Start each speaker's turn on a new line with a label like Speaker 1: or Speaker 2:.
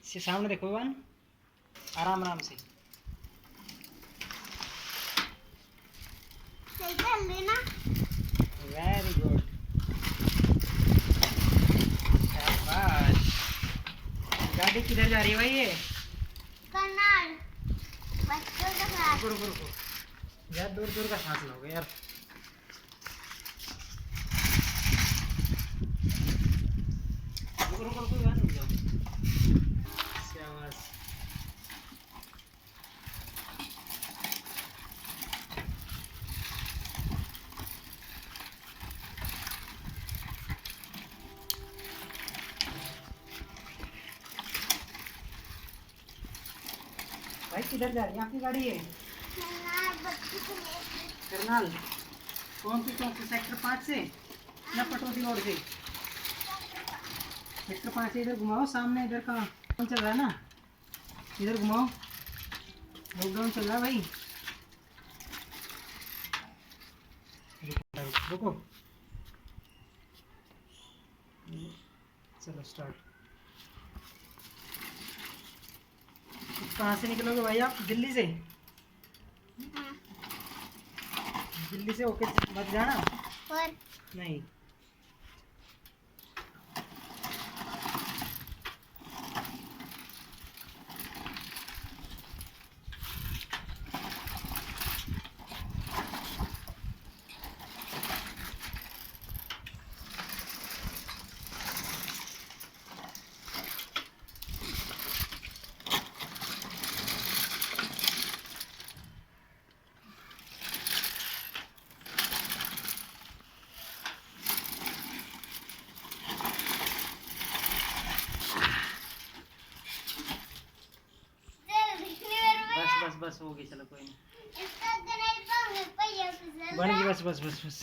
Speaker 1: सामने देखो वन, आराम आराम से। वेरी गुड, शाबाश। गाड़ी किधर जा रही है भाई ये?
Speaker 2: करनाल। बच्चों के साथ।
Speaker 1: रुको रुको रुको, यार दूर दूर का सांस लोगे यार। रुको रुको रुको यार, रुक जाओ। शाबाश। भाई किधर जा रही है आपकी गाड़ी ये? करनाल। कौन सी चौक से? सेक्टर 5 से या पटौदी रोड से? सेक्टर 5 से। इधर घुमाओ, सामने इधर का चल रहा है ना, इधर घुमाओ। लॉकडाउन चल रहा है भाई। रुको, चलो स्टार्ट। कहाँ से निकलोगे भाई आप? दिल्ली से? दिल्ली से होके मत जाना।
Speaker 2: पर
Speaker 1: नहीं, बस बस बस हो गई, चलो कोई नहीं।
Speaker 2: इसका नहीं पाऊंगे पहिया फिसल
Speaker 1: बन गई, बस बस बस बस।